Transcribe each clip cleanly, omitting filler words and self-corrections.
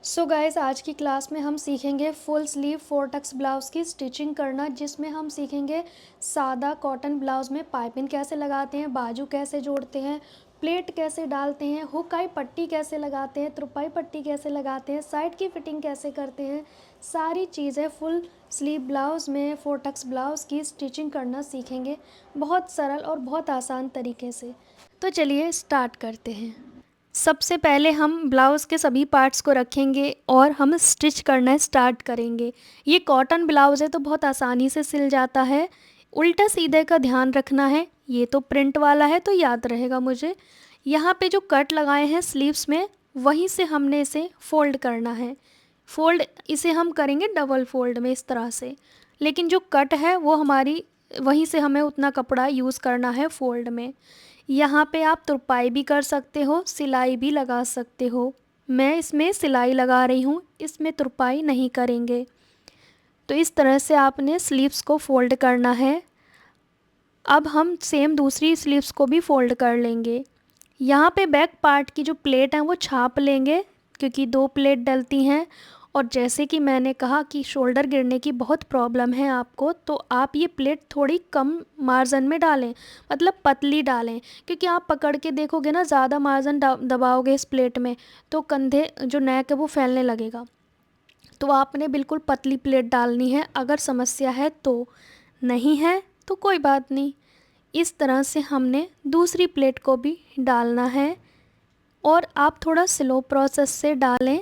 So guys, आज की class में हम सीखेंगे full sleeve four tucks blouse की स्टिचिंग करना, जिसमें हम सीखेंगे सादा कॉटन ब्लाउज़ में पाइपिंग कैसे लगाते हैं, बाजू कैसे जोड़ते हैं, प्लेट कैसे डालते हैं, हुकाई पट्टी कैसे लगाते हैं, तुरपाई पट्टी कैसे लगाते हैं, साइड की फिटिंग कैसे करते हैं। सारी चीज़ें फुल स्लीव ब्लाउज़ में फोर टक्स ब्लाउज़ की स्टिचिंग करना सीखेंगे, बहुत सरल और बहुत आसान तरीके से। तो चलिए स्टार्ट करते हैं। सबसे पहले हम ब्लाउज़ के सभी पार्ट्स को रखेंगे और हम स्टिच करना स्टार्ट करेंगे। ये कॉटन ब्लाउज़ है तो बहुत आसानी से सिल जाता है। उल्टा सीधे का ध्यान रखना है। ये तो प्रिंट वाला है तो याद रहेगा मुझे। यहाँ पे जो कट लगाए हैं स्लीव्स में, वहीं से हमने इसे फ़ोल्ड करना है। फ़ोल्ड इसे हम करेंगे डबल फ़ोल्ड में इस तरह से, लेकिन जो कट है वो हमारी वहीं से हमें उतना कपड़ा यूज़ करना है फ़ोल्ड में। यहाँ पे आप तुरपाई भी कर सकते हो, सिलाई भी लगा सकते हो। मैं इसमें सिलाई लगा रही हूँ, इसमें तुरपाई नहीं करेंगे। तो इस तरह से आपने स्लीव्स को फ़ोल्ड करना है। अब हम सेम दूसरी स्लीव्स को भी फ़ोल्ड कर लेंगे। यहाँ पे बैक पार्ट की जो प्लेट है वो छाप लेंगे, क्योंकि दो प्लेट डलती हैं। और जैसे कि मैंने कहा कि शोल्डर गिरने की बहुत प्रॉब्लम है आपको, तो आप ये प्लेट थोड़ी कम मार्जिन में डालें, मतलब पतली डालें। क्योंकि आप पकड़ के देखोगे ना, ज़्यादा मार्जिन दबाओगे इस प्लेट में तो कंधे जो नेक है वो फैलने लगेगा। तो आपने बिल्कुल पतली प्लेट डालनी है। अगर समस्या है तो, नहीं है तो कोई बात नहीं। इस तरह से हमने दूसरी प्लेट को भी डालना है और आप थोड़ा स्लो प्रोसेस से डालें।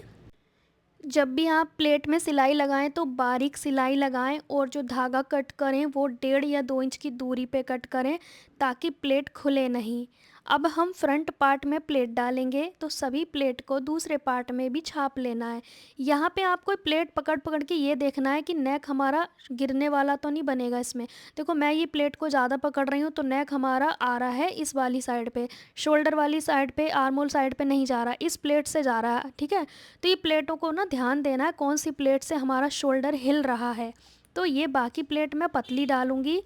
जब भी आप प्लेट में सिलाई लगाएं तो बारीक सिलाई लगाएं और जो धागा कट करें वो 1.5 या 2 इंच की दूरी पे कट करें, ताकि प्लेट खुले नहीं। अब हम फ्रंट पार्ट में प्लेट डालेंगे तो सभी प्लेट को दूसरे पार्ट में भी छाप लेना है। यहाँ पे आपको प्लेट पकड़ पकड़ के ये देखना है कि नेक हमारा गिरने वाला तो नहीं बनेगा इसमें। देखो, मैं ये प्लेट को ज़्यादा पकड़ रही हूँ तो नेक हमारा आ रहा है इस वाली साइड पे, शोल्डर वाली साइड पे, आर्म होल साइड पे नहीं जा रहा, इस प्लेट से जा रहा है। ठीक है, तो ये प्लेटों को ना ध्यान देना है कौन सी प्लेट से हमारा शोल्डर हिल रहा है। तो ये बाकी प्लेट मैं पतली डालूँगी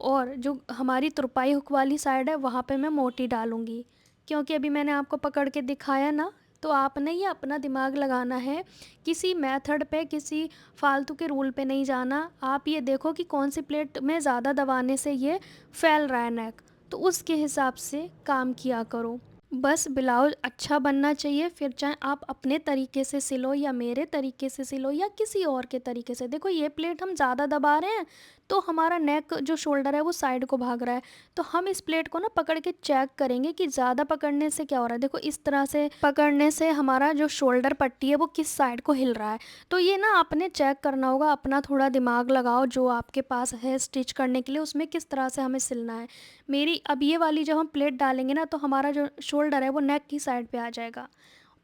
और जो हमारी तुरपाई हुक वाली साइड है वहाँ पे मैं मोटी डालूँगी। क्योंकि अभी मैंने आपको पकड़ के दिखाया ना, तो आपने ये अपना दिमाग लगाना है, किसी मेथड पे, किसी फालतू के रूल पे नहीं जाना। आप ये देखो कि कौन सी प्लेट में ज़्यादा दबाने से ये फैल रहा है नेक, तो उसके हिसाब से काम किया करो। बस ब्लाउज अच्छा बनना चाहिए, फिर चाहे आप अपने तरीके से सिलो या मेरे तरीके से सिलो या किसी और के तरीके से। देखो, ये प्लेट हम ज़्यादा दबा रहे हैं तो हमारा नेक जो शोल्डर है वो साइड को भाग रहा है। तो हम इस प्लेट को ना पकड़ के चेक करेंगे कि ज़्यादा पकड़ने से क्या हो रहा है। देखो, इस तरह से पकड़ने से हमारा जो शोल्डर पट्टी है वो किस साइड को हिल रहा है। तो ये ना आपने चेक करना होगा, अपना थोड़ा दिमाग लगाओ जो आपके पास है स्टिच करने के लिए, उसमें किस तरह से हमें सिलना है। मेरी अब ये वाली जब हम प्लेट डालेंगे ना, तो हमारा जो शोल्डर है वो नेक की साइड पे आ जाएगा।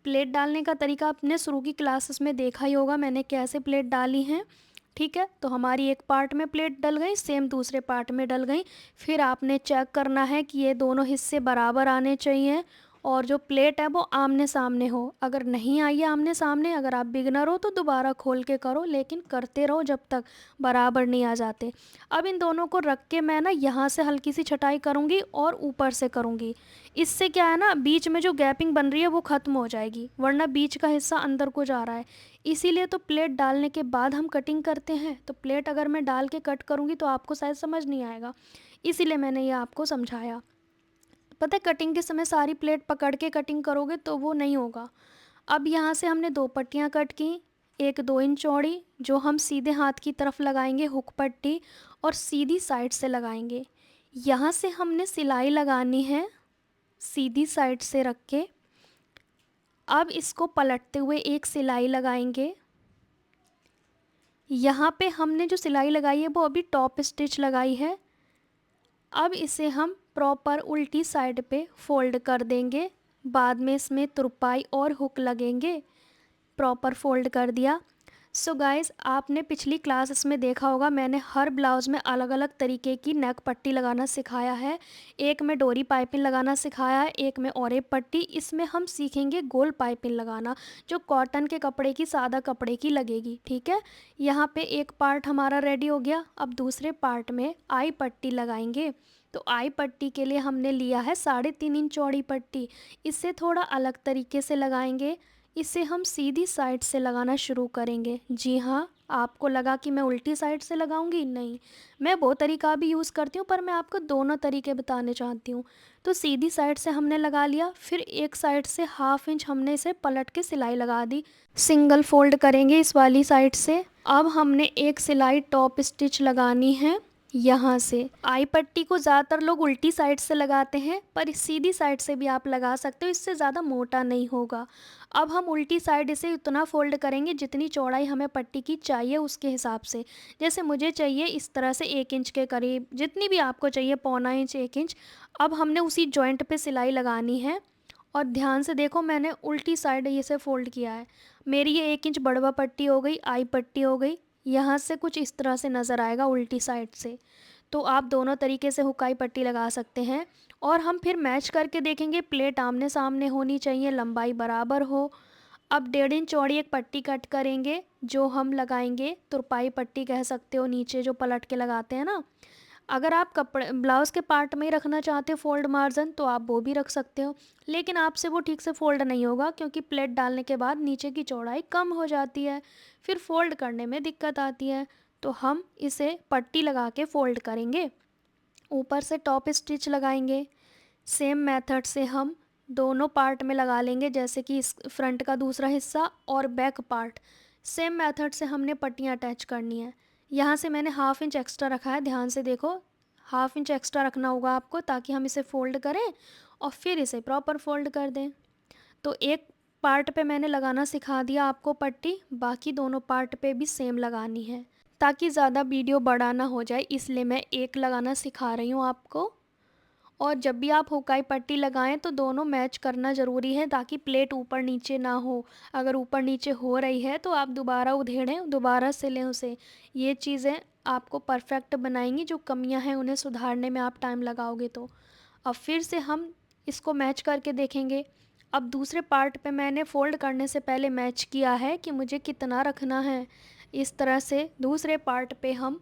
प्लेट डालने का तरीका आपने शुरू की क्लासेस में देखा ही होगा, मैंने कैसे प्लेट डाली हैं। ठीक है, तो हमारी एक पार्ट में प्लेट डल गई, सेम दूसरे पार्ट में डल गई। फिर आपने चेक करना है कि ये दोनों हिस्से बराबर आने चाहिए और जो प्लेट है वो आमने सामने हो। अगर नहीं आई है आमने सामने, अगर आप बिगनर हो तो दोबारा खोल के करो, लेकिन करते रहो जब तक बराबर नहीं आ जाते। अब इन दोनों को रख के मैं ना यहाँ से हल्की सी छटाई करूँगी और ऊपर से करूँगी। इससे क्या है ना, बीच में जो गैपिंग बन रही है वो ख़त्म हो जाएगी, वरना बीच का हिस्सा अंदर को जा रहा है। इसीलिए तो प्लेट डालने के बाद हम कटिंग करते हैं। तो प्लेट अगर मैं डाल के कट करूँगी तो आपको शायद समझ नहीं आएगा, इसीलिए मैंने ये आपको समझाया। पता है, कटिंग के समय सारी प्लेट पकड़ के कटिंग करोगे तो वो नहीं होगा। अब यहाँ से हमने दो पट्टियाँ कट की, एक 2 इंच चौड़ी, जो हम सीधे हाथ की तरफ लगाएंगे हुक पट्टी और सीधी साइड से लगाएंगे। यहाँ से हमने सिलाई लगानी है सीधी साइड से रख के। अब इसको पलटते हुए एक सिलाई लगाएंगे। यहाँ पे हमने जो सिलाई लगाई है वो अभी टॉप स्टिच लगाई है। अब इसे हम प्रॉपर उल्टी साइड पे फोल्ड कर देंगे, बाद में इसमें तुरपाई और हुक लगेंगे। प्रॉपर फोल्ड कर दिया। सो गाइस, आपने पिछली क्लासेस में देखा होगा, मैंने हर ब्लाउज़ में अलग अलग तरीके की नेक पट्टी लगाना सिखाया है। एक में डोरी पाइपिंग लगाना सिखाया है, एक में औरेब पट्टी। इसमें हम सीखेंगे गोल पाइपिंग लगाना, जो कॉटन के कपड़े की, सादा कपड़े की लगेगी। ठीक है, यहाँ पे एक पार्ट हमारा रेडी हो गया। अब दूसरे पार्ट में आई पट्टी लगाएंगे। तो आई पट्टी के लिए हमने लिया है 3.5 इंच चौड़ी पट्टी। इससे थोड़ा अलग तरीके से लगाएंगे। इसे हम सीधी साइड से लगाना शुरू करेंगे। जी हाँ, आपको लगा कि मैं उल्टी साइड से लगाऊंगी, नहीं, मैं वो तरीका भी यूज़ करती हूँ, पर मैं आपको दोनों तरीके बताने चाहती हूँ। तो सीधी साइड से हमने लगा लिया, फिर एक साइड से 1/2 इंच हमने इसे पलट के सिलाई लगा दी। सिंगल फोल्ड करेंगे इस वाली साइड से। अब हमने एक सिलाई टॉप स्टिच लगानी है यहाँ से। आई पट्टी को ज़्यादातर लोग उल्टी साइड से लगाते हैं, पर इस सीधी साइड से भी आप लगा सकते हो, इससे ज़्यादा मोटा नहीं होगा। अब हम उल्टी साइड इसे उतना फोल्ड करेंगे जितनी चौड़ाई हमें पट्टी की चाहिए उसके हिसाब से। जैसे मुझे चाहिए इस तरह से 1 इंच के करीब, जितनी भी आपको चाहिए, 1/4 इंच 1 इंच। अब हमने उसी जॉइंट पे सिलाई लगानी है। और ध्यान से देखो, मैंने उल्टी साइड इसे फोल्ड किया है। मेरी ये 1 इंच बड़वा पट्टी हो गई, आई पट्टी हो गई। यहाँ से कुछ इस तरह से नज़र आएगा उल्टी साइड से। तो आप दोनों तरीके से हुकाई पट्टी लगा सकते हैं। और हम फिर मैच करके देखेंगे, प्लेट आमने सामने होनी चाहिए, लंबाई बराबर हो। अब 1.5 इंच चौड़ी एक पट्टी कट करेंगे, जो हम लगाएंगे तुरपाई पट्टी कह सकते हो, नीचे जो पलट के लगाते हैं ना। अगर आप कपड़े ब्लाउज़ के पार्ट में ही रखना चाहते हो फोल्ड मार्जिन, तो आप वो भी रख सकते हो, लेकिन आपसे वो ठीक से फोल्ड नहीं होगा, क्योंकि प्लेट डालने के बाद नीचे की चौड़ाई कम हो जाती है, फिर फोल्ड करने में दिक्कत आती है। तो हम इसे पट्टी लगा के फोल्ड करेंगे, ऊपर से टॉप स्टिच लगाएंगे। सेम मेथड से हम दोनों पार्ट में लगा लेंगे, जैसे कि इस फ्रंट का दूसरा हिस्सा और बैक पार्ट। सेम मेथड से हमने पट्टियाँ अटैच करनी है। यहाँ से मैंने 1/2 इंच एक्स्ट्रा रखा है, ध्यान से देखो, 1/2 इंच एक्स्ट्रा रखना होगा आपको, ताकि हम इसे फ़ोल्ड करें और फिर इसे प्रॉपर फोल्ड कर दें। तो एक पार्ट पे मैंने लगाना सिखा दिया आपको पट्टी, बाकी दोनों पार्ट पे भी सेम लगानी है। ताकि ज़्यादा वीडियो बड़ा ना हो जाए, इसलिए मैं एक लगाना सिखा रही हूँ आपको। और जब भी आप हुकाई पट्टी लगाएं तो दोनों मैच करना ज़रूरी है, ताकि प्लेट ऊपर नीचे ना हो। अगर ऊपर नीचे हो रही है तो आप दोबारा उधेड़ें, दोबारा सिलें उसे। ये चीज़ें आपको परफेक्ट बनाएंगी, जो कमियां हैं उन्हें सुधारने में आप टाइम लगाओगे तो। अब फिर से हम इसको मैच करके देखेंगे। अब दूसरे पार्ट पे मैंने फ़ोल्ड करने से पहले मैच किया है कि मुझे कितना रखना है। इस तरह से दूसरे पार्ट पे हम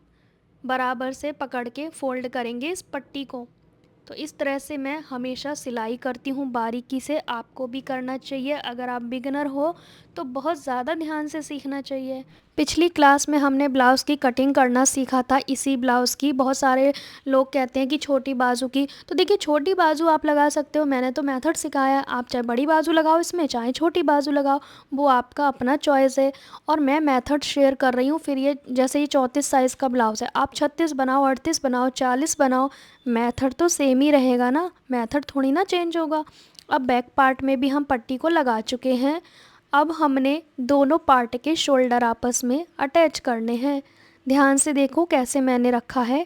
बराबर से पकड़ के फ़ोल्ड करेंगे इस पट्टी को। तो इस तरह से मैं हमेशा सिलाई करती हूँ बारीकी से, आपको भी करना चाहिए। अगर आप बिगिनर हो तो बहुत ज़्यादा ध्यान से सीखना चाहिए। पिछली क्लास में हमने ब्लाउज़ की कटिंग करना सीखा था, इसी ब्लाउज़ की। बहुत सारे लोग कहते हैं कि छोटी बाजू की, तो देखिए छोटी बाजू आप लगा सकते हो, मैंने तो मेथड सिखाया। आप चाहे बड़ी बाजू लगाओ इसमें, चाहे छोटी बाजू लगाओ, वो आपका अपना चॉइस है। और मैं मेथड शेयर कर रही हूँ। फिर ये जैसे ये 34 साइज़ का ब्लाउज़ है, आप 36 बनाओ, 38 बनाओ, 40 बनाओ, मेथड तो सेम ही रहेगा ना, मेथड थोड़ी ना चेंज होगा। अब बैक पार्ट में भी हम पट्टी को लगा चुके हैं। अब हमने दोनों पार्ट के शोल्डर आपस में अटैच करने हैं। ध्यान से देखो कैसे मैंने रखा है।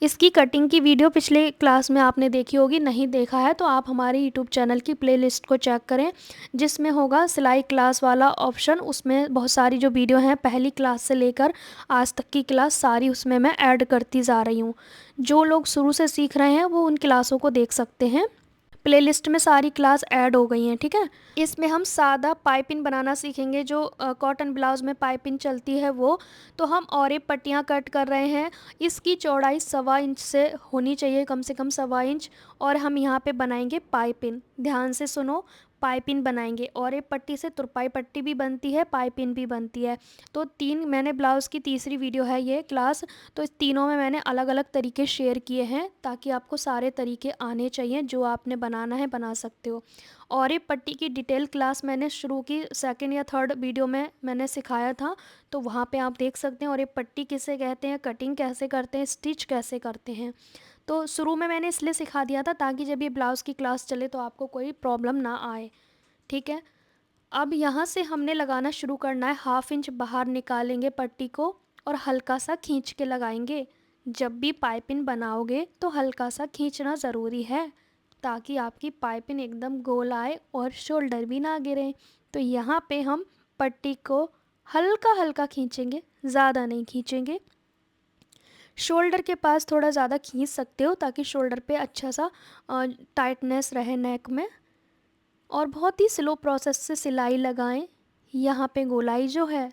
इसकी कटिंग की वीडियो पिछले क्लास में आपने देखी होगी, नहीं देखा है तो आप हमारे यूट्यूब चैनल की प्लेलिस्ट को चेक करें, जिसमें होगा सिलाई क्लास वाला ऑप्शन। उसमें बहुत सारी जो वीडियो हैं पहली क्लास से लेकर आज तक की क्लास सारी उसमें मैं ऐड करती जा रही हूँ। जो लोग शुरू से सीख रहे हैं वो उन क्लासों को देख सकते हैं, प्लेलिस्ट में सारी क्लास ऐड हो गई हैं, ठीक है। इसमें हम सादा पाइपिंग बनाना सीखेंगे, जो कॉटन ब्लाउज़ में पाइपिंग चलती है वो। तो हम और एक पट्टियाँ कट कर रहे हैं। इसकी चौड़ाई 1.25 इंच से होनी चाहिए, कम से कम 1.25 इंच। और हम यहाँ पे बनाएंगे पाइपिंग, ध्यान से सुनो, पाइपिंग बनाएंगे। और एक पट्टी से तुरपाई पट्टी भी बनती है, पाइपिंग भी बनती है। तो मैंने ब्लाउज़ की तीसरी वीडियो है ये क्लास, तो इस तीनों में मैंने अलग अलग तरीके शेयर किए हैं, ताकि आपको सारे तरीके आने चाहिए, जो आपने बनाना है बना सकते हो। और ये पट्टी की डिटेल क्लास मैंने शुरू की 2nd या 3rd वीडियो में मैंने सिखाया था, तो वहाँ पे आप देख सकते हैं। और ये पट्टी किसे कहते हैं, कटिंग कैसे करते हैं, स्टिच कैसे करते हैं, तो शुरू में मैंने इसलिए सिखा दिया था ताकि जब ये ब्लाउज़ की क्लास चले तो आपको कोई प्रॉब्लम ना आए, ठीक है। अब यहाँ से हमने लगाना शुरू करना है। 1/2 इंच बाहर निकालेंगे पट्टी को और हल्का सा खींच के लगाएंगे। जब भी पाइपिंग बनाओगे तो हल्का सा खींचना ज़रूरी है, ताकि आपकी पाइपिंग एकदम गोल आए और शोल्डर भी ना गिरे। तो यहाँ पे हम पट्टी को हल्का हल्का खींचेंगे, ज़्यादा नहीं खींचेंगे। शोल्डर के पास थोड़ा ज़्यादा खींच सकते हो, ताकि शोल्डर पे अच्छा सा टाइटनेस रहे नेक में। और बहुत ही स्लो प्रोसेस से सिलाई लगाएं। यहाँ पे गोलाई जो है,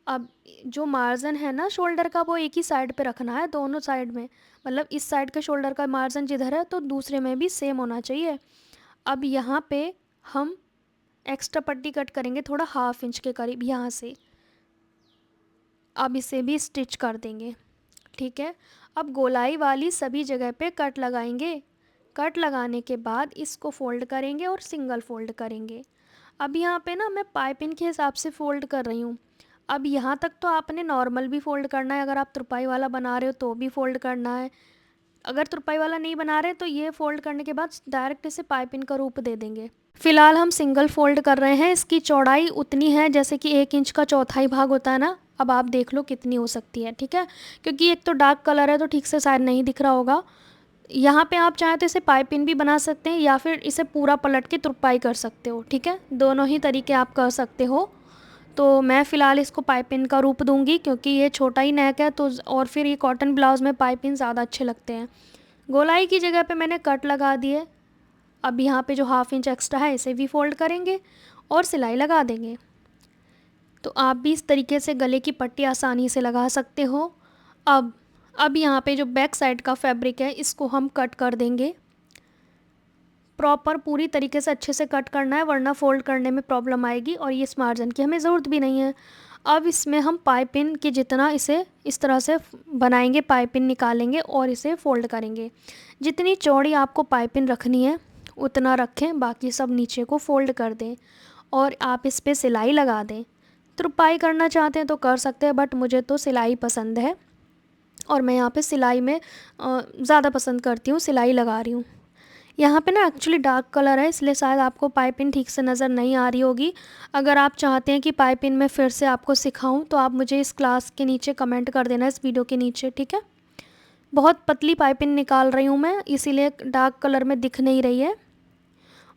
अब जो मार्जिन है ना शोल्डर का, वो एक ही साइड पे रखना है, दोनों साइड में। मतलब इस साइड के शोल्डर का मार्जिन जिधर है तो दूसरे में भी सेम होना चाहिए। अब यहाँ पे हम एक्स्ट्रा पट्टी कट करेंगे थोड़ा 1/2 इंच के करीब यहाँ से। अब इसे भी स्टिच कर देंगे, ठीक है। अब गोलाई वाली सभी जगह पे कट लगाएंगे। कट लगाने के बाद इसको फ़ोल्ड करेंगे और सिंगल फ़ोल्ड करेंगे। अब यहाँ पे ना मैं पाइपिंग के हिसाब से फ़ोल्ड कर रही हूँ। अब यहाँ तक तो आपने नॉर्मल भी फ़ोल्ड करना है, अगर आप तुरपाई वाला बना रहे हो तो भी फ़ोल्ड करना है। अगर तुरपाई वाला नहीं बना रहे तो ये फ़ोल्ड करने के बाद डायरेक्ट इसे पाइपिंग का रूप दे देंगे। फ़िलहाल हम सिंगल फ़ोल्ड कर रहे हैं। इसकी चौड़ाई उतनी है जैसे कि 1 इंच का चौथाई भाग होता है ना, अब आप देख लो कितनी हो सकती है, ठीक है। क्योंकि एक तो डार्क कलर है तो ठीक से शायद नहीं दिख रहा होगा। यहाँ पे आप चाहें तो इसे पाइपिंग भी बना सकते हैं या फिर इसे पूरा पलट के तुरपाई कर सकते हो, ठीक है। दोनों ही तरीके आप कर सकते हो। तो मैं फ़िलहाल इसको पाइपिंग का रूप दूंगी क्योंकि ये छोटा ही नेक है तो और फिर ये कॉटन ब्लाउज़ में पाइपिंग ज़्यादा अच्छे लगते हैं। गोलाई की जगह पे मैंने कट लगा दिए। अब यहाँ पे जो 1/2 इंच एक्स्ट्रा है इसे भी फ़ोल्ड करेंगे और सिलाई लगा देंगे। तो आप भी इस तरीके से गले की पट्टी आसानी से लगा सकते हो। अब यहाँ पे जो बैक साइड का फैब्रिक है इसको हम कट कर देंगे। प्रॉपर पूरी तरीके से अच्छे से कट करना है वरना फ़ोल्ड करने में प्रॉब्लम आएगी और ये इस मार्जिन की हमें ज़रूरत भी नहीं है। अब इसमें हम पाइपिंग के जितना इसे इस तरह से बनाएंगे, पाइपिंग निकालेंगे और इसे फ़ोल्ड करेंगे। जितनी चौड़ी आपको पाइपिंग रखनी है उतना रखें, बाकी सब नीचे को फ़ोल्ड कर दें और आप इस पर सिलाई लगा दें। तुरपाई करना चाहते हैं तो कर सकते हैं बट मुझे तो सिलाई पसंद है और मैं यहाँ पे सिलाई में ज़्यादा पसंद करती हूँ, सिलाई लगा रही हूँ। यहाँ पे ना एक्चुअली डार्क कलर है इसलिए शायद आपको पाइपिंग ठीक से नज़र नहीं आ रही होगी। अगर आप चाहते हैं कि पाइपिंग में फिर से आपको सिखाऊं तो आप मुझे इस क्लास के नीचे कमेंट कर देना, इस वीडियो के नीचे, ठीक है। बहुत पतली पाइपिंग निकाल रही हूँ मैं, इसीलिए डार्क कलर में दिख नहीं रही है।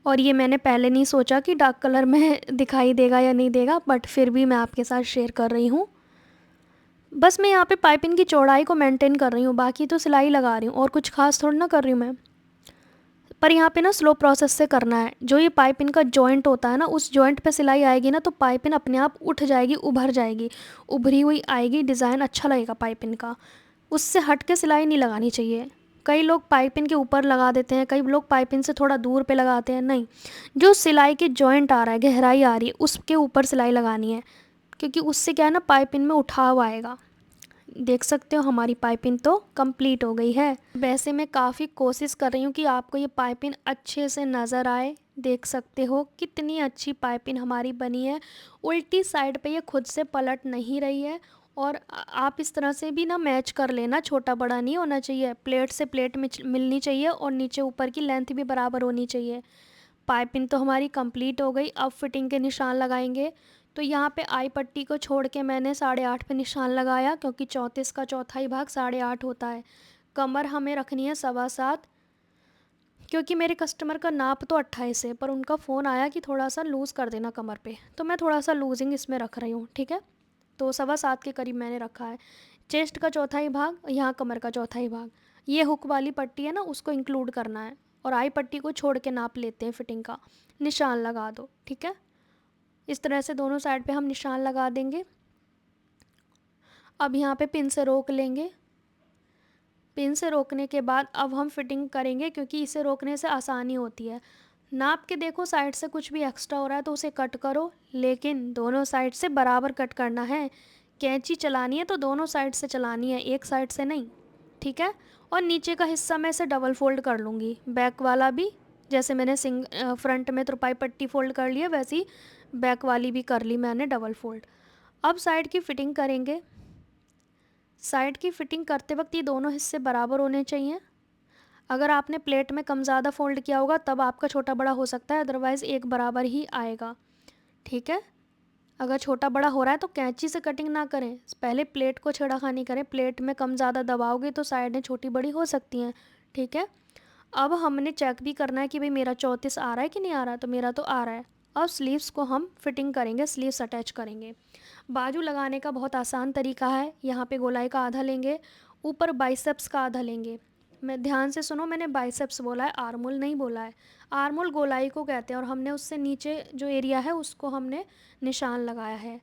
और ये मैंने पहले नहीं सोचा कि डार्क कलर में दिखाई देगा या नहीं देगा, बट फिर भी मैं आपके साथ शेयर कर रही हूँ। बस मैं यहाँ पे पाइपिंग की चौड़ाई को मेंटेन कर रही हूँ, बाकी तो सिलाई लगा रही हूँ और कुछ खास थोड़ा ना कर रही हूँ मैं। पर यहाँ पे ना स्लो प्रोसेस से करना है। जो ये पाइपिंग का जॉइंट होता है ना, उस जॉइंट पे सिलाई आएगी ना तो पाइपिंग अपने आप उठ जाएगी, उभर जाएगी, उभरी हुई आएगी, डिज़ाइन अच्छा लगेगा पाइपिंग का। उससे हट के सिलाई नहीं लगानी चाहिए। कई लोग पाइपिंग के ऊपर लगा देते हैं, कई लोग पाइपिंग से थोड़ा दूर पे लगाते हैं, नहीं, जो सिलाई के जॉइंट आ रहा है, गहराई आ रही है, उसके ऊपर सिलाई लगानी है। क्योंकि उससे क्या है ना, पाइपिंग में उठाव आएगा। देख सकते हो हमारी पाइपिंग तो कंप्लीट हो गई है। वैसे मैं काफ़ी कोशिश कर रही हूँ कि आपको ये पाइपिंग अच्छे से नज़र आए। देख सकते हो कितनी अच्छी पाइपिंग हमारी बनी है। उल्टी साइड पे ये खुद से पलट नहीं रही है। और आप इस तरह से भी ना मैच कर लेना, छोटा बड़ा नहीं होना चाहिए, प्लेट से प्लेट में मिलनी चाहिए और नीचे ऊपर की लेंथ भी बराबर होनी चाहिए। पाइपिंग तो हमारी कंप्लीट हो गई। अब फिटिंग के निशान लगाएंगे। तो यहाँ पे आई पट्टी को छोड़ के मैंने 8.5 पे निशान लगाया क्योंकि 34 का चौथाई भाग 8.5 होता है। कमर हमें रखनी है 7.25, क्योंकि मेरे कस्टमर का नाप तो 28 है पर उनका फ़ोन आया कि थोड़ा सा लूज़ कर देना कमर पे, तो मैं थोड़ा सा लूजिंग इसमें रख रही हूँ, ठीक है। तो 7.25 के करीब मैंने रखा है। चेस्ट का चौथाई भाग, यहाँ कमर का चौथाई भाग, ये हुक वाली पट्टी है ना, उसको इंक्लूड करना है। और आई पट्टी को छोड़ के नाप लेते हैं फिटिंग का। निशान लगा दो, ठीक है। इस तरह से दोनों साइड पे हम निशान लगा देंगे। अब यहाँ पे पिन से रोक लेंगे। पिन से रोकने के बाद अब हम फिटिंग करेंगे, क्योंकि इसे रोकने से आसानी होती है। नाप के देखो साइड से कुछ भी एक्स्ट्रा हो रहा है तो उसे कट करो, लेकिन दोनों साइड से बराबर कट करना है। कैंची चलानी है तो दोनों साइड से चलानी है, एक साइड से नहीं, ठीक है। और नीचे का हिस्सा मैं इसे डबल फोल्ड कर लूँगी, बैक वाला भी। जैसे मैंने फ्रंट में तुरपाई पट्टी फोल्ड कर ली है, वैसी बैक वाली भी कर ली मैंने डबल फोल्ड। अब साइड की फ़िटिंग करेंगे। साइड की फ़िटिंग करते वक्त ये दोनों हिस्से बराबर होने चाहिए। अगर आपने प्लेट में कम ज़्यादा फोल्ड किया होगा तब आपका छोटा बड़ा हो सकता है, अदरवाइज़ एक बराबर ही आएगा, ठीक है। अगर छोटा बड़ा हो रहा है तो कैंची से कटिंग ना करें, पहले प्लेट को छेड़खानी करें। प्लेट में कम ज़्यादा दबाओगे तो साइडें छोटी बड़ी हो सकती हैं, ठीक है। अब हमने चेक भी करना है कि भाई मेरा 34 आ रहा है कि नहीं आ रहा है, तो मेरा तो आ रहा है। अब स्लीव्स को हम फिटिंग करेंगे, स्लीव्स अटैच करेंगे। बाजू लगाने का बहुत आसान तरीका है। यहाँ पे गोलाई का आधा लेंगे, ऊपर बाइसेप्स का आधा लेंगे। मैं ध्यान से सुनो, मैंने बाइसेप्स बोला है, आर्मोल नहीं बोला है। आर्मोल गोलाई को कहते हैं और हमने उससे नीचे जो एरिया है उसको हमने निशान लगाया है।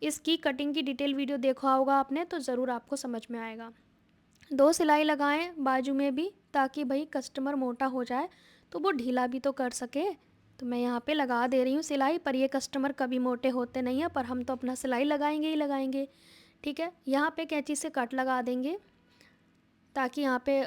इसकी कटिंग की डिटेल वीडियो देखा होगा आपने तो ज़रूर आपको समझ में आएगा। 2 सिलाई लगाएं बाजू में भी, ताकि भाई कस्टमर मोटा हो जाए तो वो ढीला भी तो कर सके। तो मैं यहाँ पे लगा दे रही हूँ सिलाई, पर ये कस्टमर कभी मोटे होते नहीं हैं, पर हम तो अपना सिलाई लगाएंगे ही लगाएंगे। ठीक है, यहाँ पे कैंची से कट लगा देंगे ताकि यहाँ पे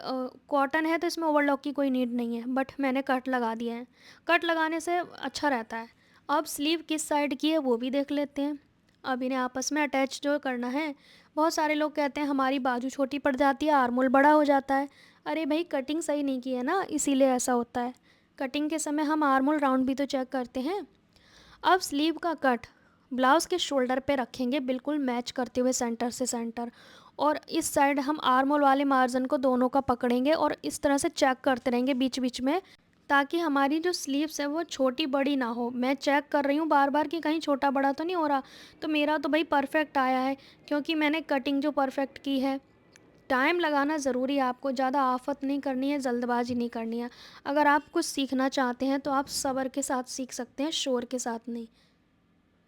कॉटन है तो इसमें ओवरलॉक की कोई नीड नहीं है, बट मैंने कट लगा दिया है। कट लगाने से अच्छा रहता है। अब स्लीव किस साइड की है वो भी देख लेते हैं। अब इन्हें आपस में अटैच जो करना है, बहुत सारे लोग कहते हैं हमारी बाजू छोटी पड़ जाती है, आर्मोल बड़ा हो जाता है। अरे भाई, कटिंग सही नहीं की है ना, इसीलिए ऐसा होता है। कटिंग के समय हम आर्मोल राउंड भी तो चेक करते हैं। अब स्लीव का कट ब्लाउज़ के शोल्डर पे रखेंगे, बिल्कुल मैच करते हुए सेंटर से सेंटर, और इस साइड हम आर्मोल वाले मार्जिन को दोनों का पकड़ेंगे और इस तरह से चेक करते रहेंगे बीच बीच में, ताकि हमारी जो स्लीव्स है वो छोटी बड़ी ना हो। मैं चेक कर रही हूँ बार बार कि कहीं छोटा बड़ा तो नहीं हो रहा। तो मेरा तो भाई परफेक्ट आया है, क्योंकि मैंने कटिंग जो परफेक्ट की है। टाइम लगाना ज़रूरी है, आपको ज़्यादा आफत नहीं करनी है, जल्दबाजी नहीं करनी है। अगर आप कुछ सीखना चाहते हैं तो आप सब्र के साथ सीख सकते हैं, शोर के साथ नहीं।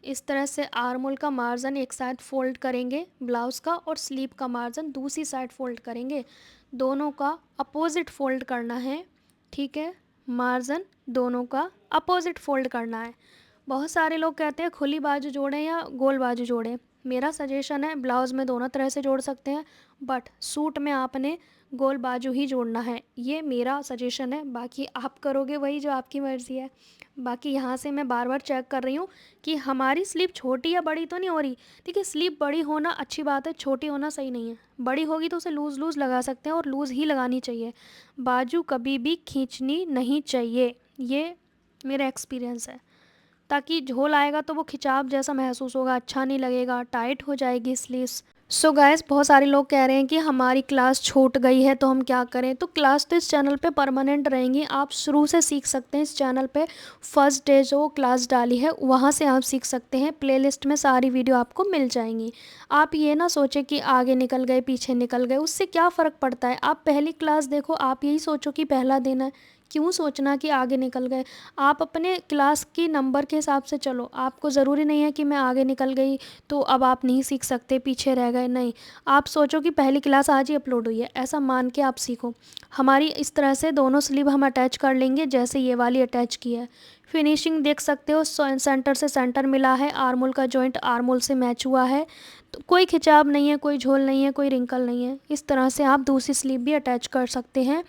इस तरह से आर्मोल का मार्जिन एक साइड फोल्ड करेंगे ब्लाउज़ का, और स्लीव का मार्जिन दूसरी साइड फोल्ड करेंगे। दोनों का अपोजिट फोल्ड करना है। ठीक है, मार्जिन दोनों का अपोजिट फोल्ड करना है। बहुत सारे लोग कहते हैं खुली बाजू जोड़ें या गोल बाजू जोड़ें। मेरा सजेशन है ब्लाउज़ में दोनों तरह से जोड़ सकते हैं, बट सूट में आपने गोल बाजू ही जोड़ना है। ये मेरा सजेशन है, बाकी आप करोगे वही जो आपकी मर्ज़ी है। बाकी यहाँ से मैं बार बार चेक कर रही हूँ कि हमारी स्लीव छोटी या बड़ी तो नहीं हो रही। देखिए, स्लीव बड़ी होना अच्छी बात है, छोटी होना सही नहीं है। बड़ी होगी तो उसे लूज़ लूज़ लगा सकते हैं, और लूज़ ही लगानी चाहिए। बाजू कभी भी खींचनी नहीं चाहिए, ये मेरा एक्सपीरियंस है। ताकि झोल आएगा तो वो खिंचाव जैसा महसूस होगा, अच्छा नहीं लगेगा, टाइट हो जाएगी स्लीव्स। सो गाइस, बहुत सारे लोग कह रहे हैं कि हमारी क्लास छूट गई है तो हम क्या करें। तो क्लास तो इस चैनल पे परमानेंट रहेंगी, आप शुरू से सीख सकते हैं। इस चैनल पे फर्स्ट डे जो क्लास डाली है वहाँ से आप सीख सकते हैं। प्लेलिस्ट में सारी वीडियो आपको मिल जाएंगी। आप ये ना सोचें कि आगे निकल गए पीछे निकल गए, उससे क्या फ़र्क पड़ता है। आप पहली क्लास देखो, आप यही सोचो कि पहला दिन है, क्यों सोचना कि आगे निकल गए। आप अपने क्लास की नंबर के हिसाब से चलो। आपको ज़रूरी नहीं है कि मैं आगे निकल गई तो अब आप नहीं सीख सकते, पीछे रह गए, नहीं। आप सोचो कि पहली क्लास आज ही अपलोड हुई है, ऐसा मान के आप सीखो। हमारी इस तरह से दोनों स्लीव हम अटैच कर लेंगे, जैसे ये वाली अटैच की है। फिनिशिंग देख सकते हो, सेंटर से सेंटर मिला है, आर्मोल का जॉइंट आर्मोल से मैच हुआ है, तो कोई खिंचाव नहीं है, कोई झोल नहीं है, कोई रिंकल नहीं है। इस तरह से आप दूसरी स्लीव भी अटैच कर सकते हैं।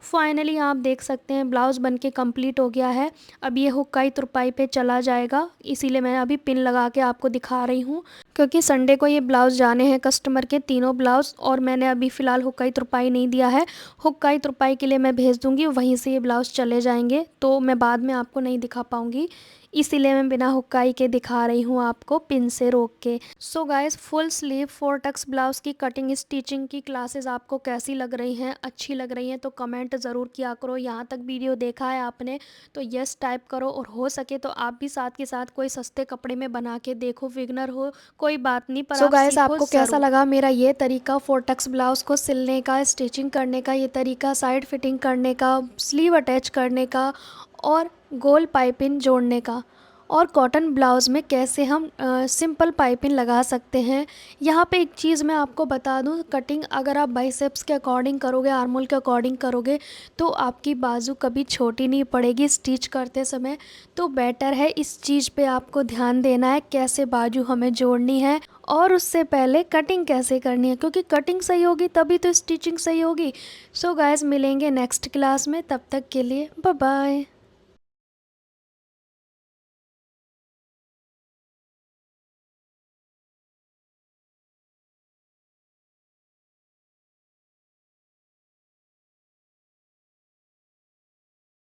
फाइनली आप देख सकते हैं ब्लाउज़ बनके कंप्लीट हो गया है। अब ये हुक्काई तुरपाई पे चला जाएगा, इसीलिए मैं अभी पिन लगा के आपको दिखा रही हूँ, क्योंकि संडे को ये ब्लाउज़ जाने हैं कस्टमर के, तीनों ब्लाउज़, और मैंने अभी फ़िलहाल हुक्काई तुरपाई नहीं दिया है। हुक्काई तुरपाई के लिए मैं भेज दूँगी, वहीं से ये ब्लाउज़ चले जाएंगे, तो मैं बाद में आपको नहीं दिखा पाऊँगी, इसीलिए मैं बिना हुक्काई के दिखा रही हूँ आपको, पिन से रोक के। So guys, full sleeve 4 tucks blouse की कटिंग स्टिचिंग की क्लासेस आपको कैसी लग रही हैं, अच्छी लग रही हैं तो कमेंट ज़रूर किया करो। यहाँ तक वीडियो देखा है आपने तो यस टाइप करो, और हो सके तो आप भी साथ के साथ कोई सस्ते कपड़े में बना के देखो। बिगनर हो कोई बात नहीं, पर सो आप गाइस, सीखो आपको कैसा ज़रूर। लगा मेरा ये तरीका 4 टक्स ब्लाउज़ को सिलने का, स्टिचिंग करने का, ये तरीका साइड फिटिंग करने का, स्लीव अटैच करने का, और गोल पाइपिंग जोड़ने का, और कॉटन ब्लाउज़ में कैसे हम सिंपल पाइपिंग लगा सकते हैं। यहाँ पे एक चीज़ मैं आपको बता दूँ, कटिंग अगर आप बाइसेप्स के अकॉर्डिंग करोगे, आर्मोल के अकॉर्डिंग करोगे, तो आपकी बाजू कभी छोटी नहीं पड़ेगी स्टिच करते समय। तो बेटर है इस चीज़ पे आपको ध्यान देना है, कैसे बाजू हमें जोड़नी है, और उससे पहले कटिंग कैसे करनी है, क्योंकि कटिंग सही होगी तभी तो स्टिचिंग सही होगी। सो गाइस, मिलेंगे नेक्स्ट क्लास में, तब तक के लिए बाय बाय।